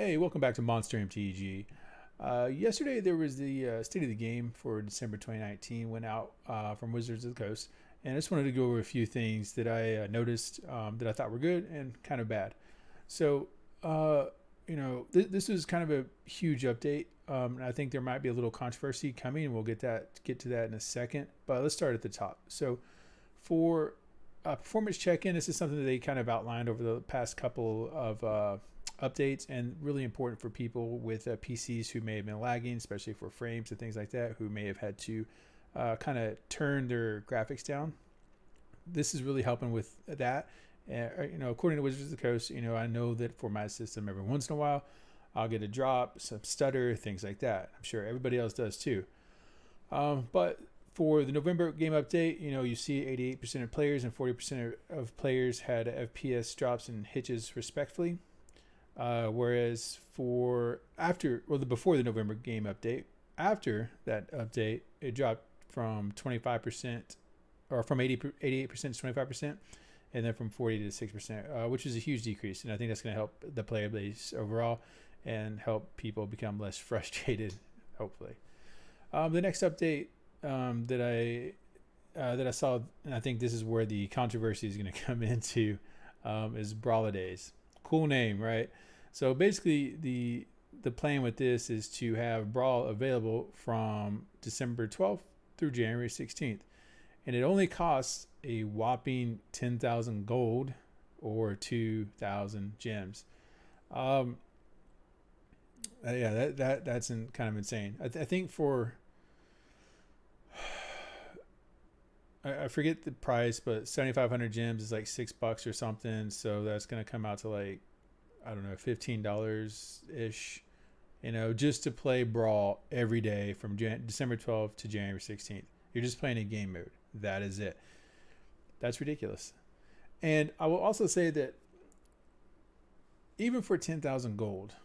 Hey, welcome back to MonsterMTG. Yesterday there was the State of the Game for December 2019 went out from Wizards of the Coast, and I just wanted to go over a few things that I noticed that I thought were good and kind of bad. So, this was kind of a huge update. And I think there might be a little controversy coming, and we'll get to that in a second. But let's start at the top. So, for performance check-in, this is something that they kind of outlined over the past couple of updates, and really important for people with PCs who may have been lagging, especially for frames and things like that, who may have had to kind of turn their graphics down. This is really helping with that. According to Wizards of the Coast, I know that for my system, every once in a while, I'll get a drop, some stutter, things like that. I'm sure everybody else does too. But for the November game update, you see 88% of players and 40% of players had FPS drops and hitches respectively. Whereas before the November game update, after that update, it dropped from 25% or from 88% to 25%, and then from 40 to 6%, which is a huge decrease. And I think that's going to help the player base overall and help people become less frustrated, hopefully. The next update that I saw, and I think this is where the controversy is going to come into, is Brawlidays. Cool name, right? So basically, the plan with this is to have Brawl available from December 12th through January 16th, and it only costs a whopping 10,000 gold or 2,000 gems. That's kind of insane. I think for I forget the price, but 7,500 gems is like $6 or something. So that's going to come out to like, I don't know, $15 ish, just to play Brawl every day from December 12th to January 16th. You're just playing a game mode. That is it. That's ridiculous. And I will also say that even for 10,000 gold,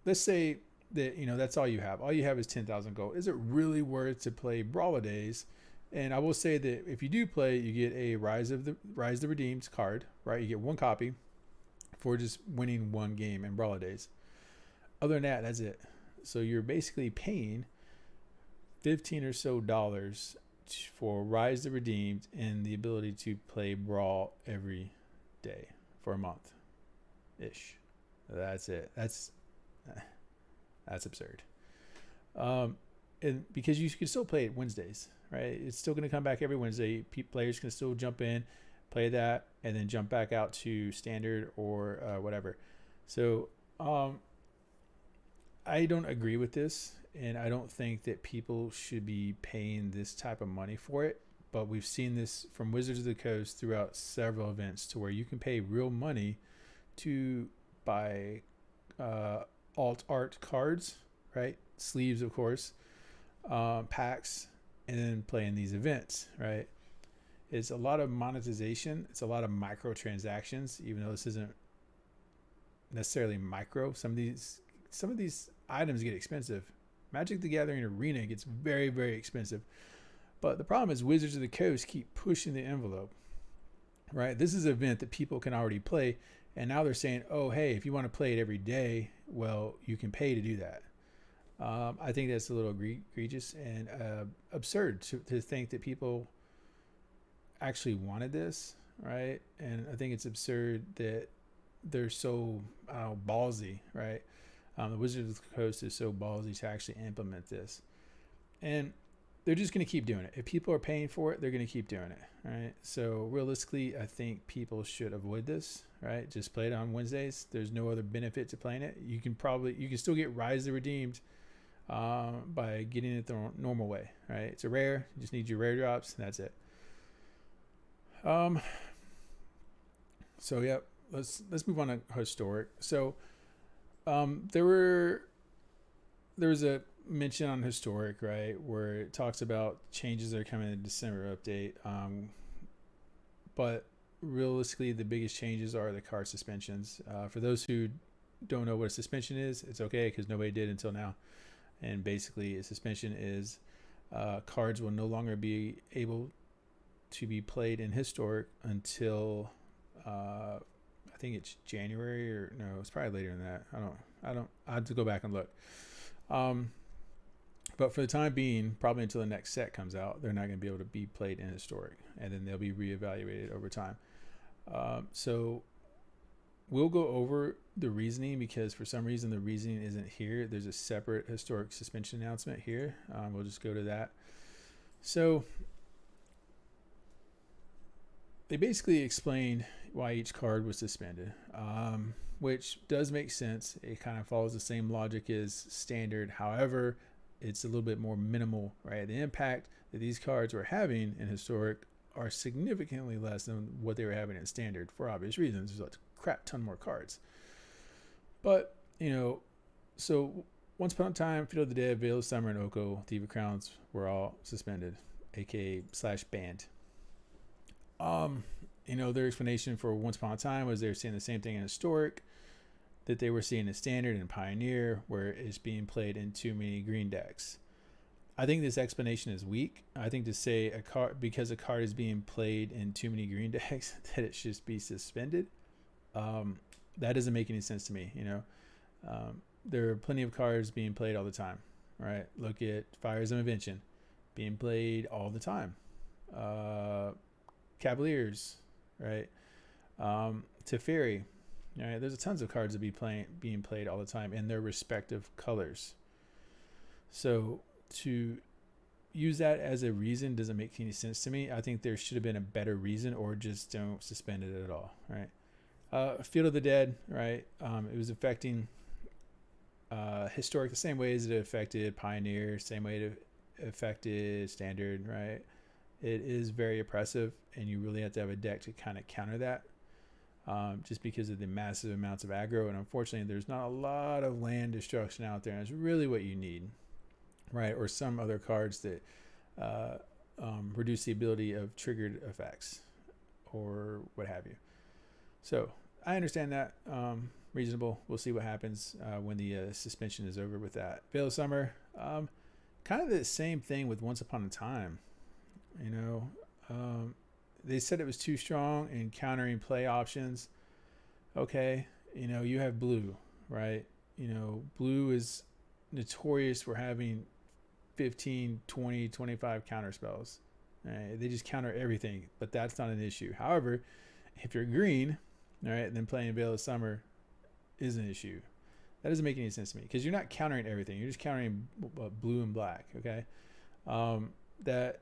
let's say that, that's all you have. All you have is 10,000 gold. Is it really worth to play Brawlidays? And I will say that if you do play, you get a Rise the Redeemed card, right? You get one copy for just winning one game in Brawlidays. Other than that, that's it. So you're basically paying $15 or so for Rise the Redeemed and the ability to play Brawl every day for a month ish. That's it. That's absurd. And because you can still play it Wednesdays, right? It's still going to come back every Wednesday. Players can still jump in, play that, and then jump back out to standard or whatever. So I don't agree with this, and I don't think that people should be paying this type of money for it. But we've seen this from Wizards of the Coast throughout several events, to where you can pay real money to buy alt art cards, right? Sleeves, of course, packs, and then play in these events, right? It's a lot of monetization. It's a lot of microtransactions, even though this isn't necessarily micro. Some of these items get expensive. Magic the Gathering Arena gets very, very expensive. But the problem is Wizards of the Coast keep pushing the envelope, right? This is an event that people can already play, and now they're saying, oh, hey, if you want to play it every day, well, you can pay to do that. I think that's a little egregious and absurd to think that people actually wanted this, right? And I think it's absurd that they're so ballsy, right? The Wizards of the Coast is so ballsy to actually implement this, and they're just going to keep doing it. If people are paying for it, they're going to keep doing it, right? So realistically, I think people should avoid this, right? Just play it on Wednesdays. There's no other benefit to playing it. You can still get Rise the Redeemed by getting it the normal way, right? It's a rare. You just need your rare drops, and that's it. So yeah, let's move on to historic. So there was a mention on historic, right, where it talks about changes that are coming in the December update. But realistically, the biggest changes are the card suspensions. For those who don't know what a suspension is, it's okay, because nobody did until now. And basically, a suspension is cards will no longer be able to be played in historic until I think it's January, or no, it's probably later than that. I have to go back and look. But for the time being, probably until the next set comes out, they're not going to be able to be played in historic, and then they'll be reevaluated over time. So we'll go over the reasoning, because for some reason the reasoning isn't here. There's a separate historic suspension announcement here. We'll just go to that. So they basically explained why each card was suspended, which does make sense. It kind of follows the same logic as standard. However, it's a little bit more minimal, right? The impact that these cards were having in historic are significantly less than what they were having in standard, for obvious reasons. There's a crap ton more cards. But, so once upon a time, Field of the Dead, Veil of Summer, and Oko, Thief of Crowns were all suspended, aka /banned. Their explanation for once upon a time was they were seeing the same thing in historic that they were seeing in standard and pioneer, where it's being played in too many green decks. I think this explanation is weak. I think to say because a card is being played in too many green decks that it should be suspended, that doesn't make any sense to me. There are plenty of cards being played all the time, right? Look at Fires of Invention being played all the time. Cavaliers, right? Teferi, right? There's tons of cards that being played all the time in their respective colors. So to use that as a reason doesn't make any sense to me. I think there should have been a better reason, or just don't suspend it at all, right? Field of the Dead, right? It was affecting historic the same way as it affected pioneer, same way it affected standard, right? It is very oppressive, and you really have to have a deck to kind of counter that, just because of the massive amounts of aggro. And unfortunately, there's not a lot of land destruction out there, and it's really what you need, right? Or some other cards that reduce the ability of triggered effects or what have you. So I understand that. Reasonable. We'll see what happens when the suspension is over with that. Veil of Summer, kind of the same thing with Once Upon a Time. They said it was too strong in countering play options. Okay, you have blue, right? Blue is notorious for having 15, 20, 25 counter spells. Right? They just counter everything, but that's not an issue. However, if you're green, all right, then playing Veil of Summer is an issue. That doesn't make any sense to me, because you're not countering everything. You're just countering blue and black, okay? That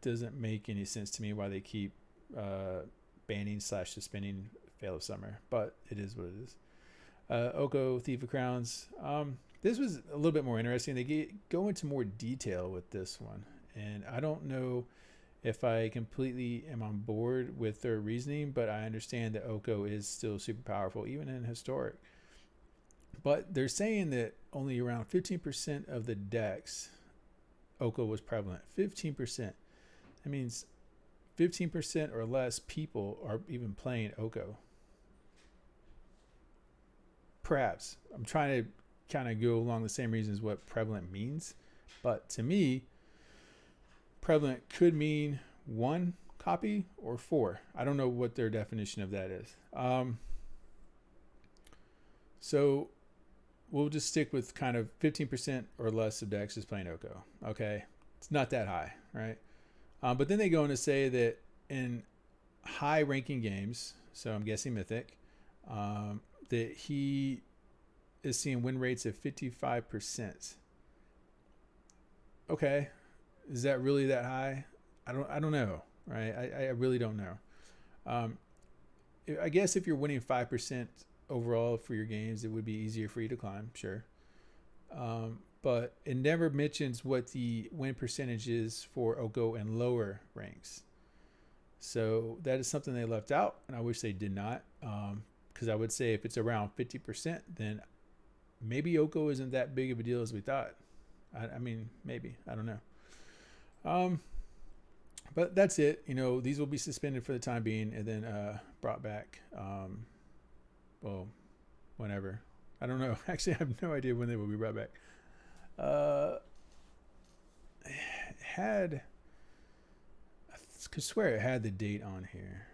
doesn't make any sense to me why they keep banning / suspending Veil of Summer, but it is what it is. Oko, Thief of Crowns. This was a little bit more interesting. They go into more detail with this one, and I don't know if I completely am on board with their reasoning, but I understand that Oko is still super powerful, even in historic. But they're saying that only around 15% of the decks Oko was prevalent. 15%. That means 15% or less people are even playing Oko. Perhaps. I'm trying to kind of go along the same reasons what prevalent means. But to me, prevalent could mean 1 copy or 4. I don't know what their definition of that is. So we'll just stick with kind of 15% or less of decks is playing Oko. Okay. It's not that high, right? But then they go on to say that in high ranking games, so I'm guessing Mythic, that he is seeing win rates of 55%. Okay. Is that really that high? I don't know, right? I really don't know. I guess if you're winning 5% overall for your games, it would be easier for you to climb, sure. But it never mentions what the win percentage is for Oko and lower ranks. So that is something they left out, and I wish they did not. Because I would say if it's around 50%, then maybe Oko isn't that big of a deal as we thought. I mean, maybe. I don't know. But that's it. These will be suspended for the time being, and then brought back. Well, whenever. I don't know. Actually, I have no idea when they will be brought back. I could swear it had the date on here.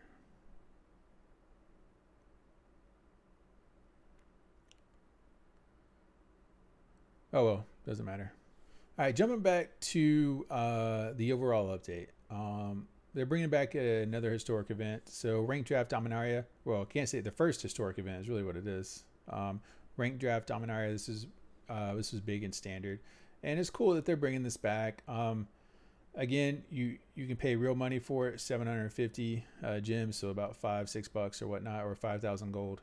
Oh well, doesn't matter. All right, jumping back to the overall update. They're bringing back another historic event. So Ranked Draft Dominaria. Well, I can't say the first historic event is really what it is. Ranked Draft Dominaria. This was big in standard, and it's cool that they're bringing this back. Again, you can pay real money for it, 750 gems, so about $5-6 or whatnot, or 5,000 gold,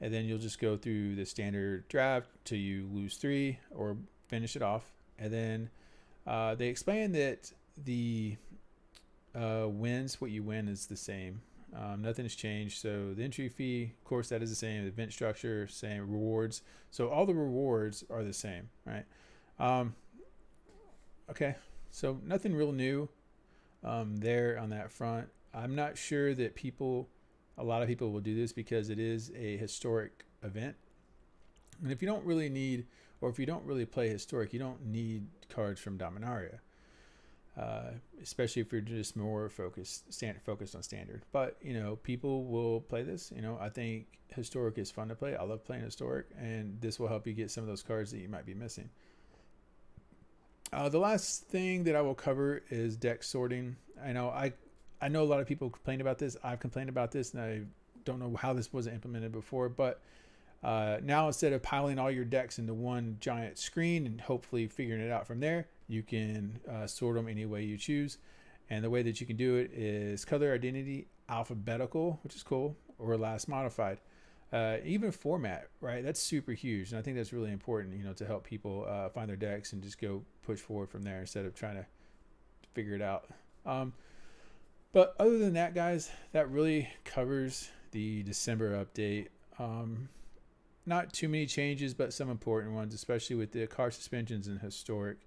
and then you'll just go through the standard draft till you lose 3 or finish it off. And then they explain that the wins, what you win is the same. Nothing has changed. So the entry fee, of course, that is the same. The event structure, same. Rewards. So all the rewards are the same, right? Okay. So nothing real new there on that front. I'm not sure that a lot of people will do this because it is a historic event. And if you don't really need, or if you don't really play historic, you don't need cards from Dominaria. Especially if you're just more focused on standard. But people will play this. I think historic is fun to play. I love playing historic, and this will help you get some of those cards that you might be missing. The last thing that I will cover is deck sorting. I know a lot of people complain about this. I've complained about this, and I don't know how this wasn't implemented before. But now, instead of piling all your decks into one giant screen and hopefully figuring it out from there, you can sort them any way you choose. And the way that you can do it is color identity, alphabetical, which is cool, or last modified. Even format, right? That's super huge. And I think that's really important, to help people find their decks and just go push forward from there instead of trying to figure it out. But other than that, guys, that really covers the December update. Not too many changes, but some important ones, especially with the card suspensions and historic.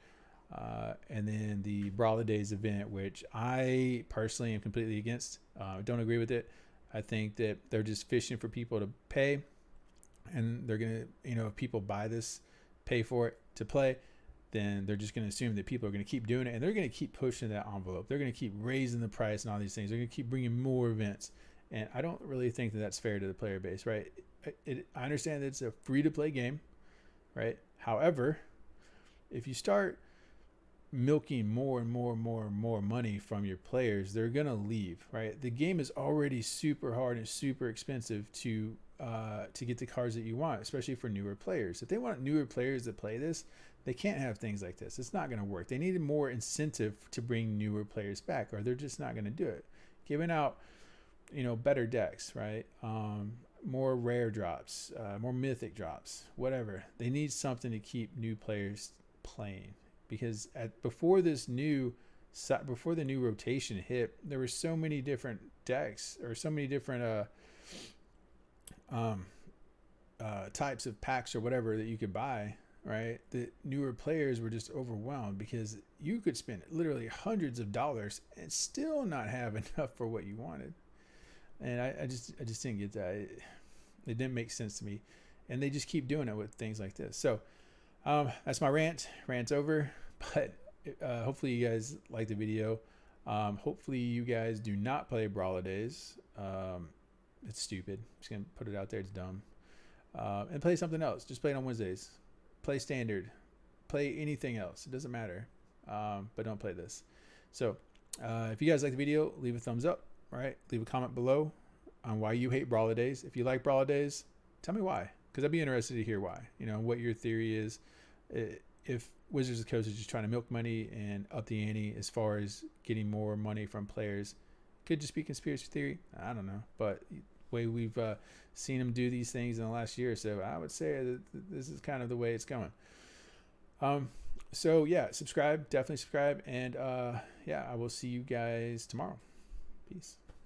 And then the Brawlidays event, which I personally am completely against. Don't agree with it. I think that they're just fishing for people to pay, and they're going to, if people buy this, pay for it to play, then they're just going to assume that people are going to keep doing it, and they're going to keep pushing that envelope. They're going to keep raising the price and all these things. They're going to keep bringing more events. And I don't really think that that's fair to the player base, right? I understand that it's a free-to-play game, right? However, if you start milking more and more money from your players, they're gonna leave, right? The game is already super hard and super expensive to get the cards that you want, especially for newer players. If they want newer players to play this, they can't have things like this. It's not gonna work. They need more incentive to bring newer players back, or they're just not gonna do it. Giving out, better decks, right? More rare drops, more mythic drops, whatever. They need something to keep new players playing. Because before the new rotation hit, there were so many different decks, or so many different types of packs or whatever that you could buy, right? The newer players were just overwhelmed because you could spend literally hundreds of dollars and still not have enough for what you wanted. And I just didn't get that. It didn't make sense to me, and they just keep doing it with things like this. So that's my rant. Rant's over. But hopefully you guys like the video. Hopefully you guys do not play Brawlidays. It's stupid. I'm just going to put it out there. It's dumb. And play something else. Just play it on Wednesdays. Play standard. Play anything else. It doesn't matter. But don't play this. So if you guys like the video, leave a thumbs up. Right? Leave a comment below on why you hate Brawlidays. If you like Brawlidays, tell me why. Because I'd be interested to hear why. What your theory is. If Wizards of the Coast is just trying to milk money and up the ante as far as getting more money from players, could just be conspiracy theory. I don't know, but the way we've seen them do these things in the last year or so, I would say that this is kind of the way it's going. So yeah, subscribe, definitely subscribe, and yeah, I will see you guys tomorrow. Peace.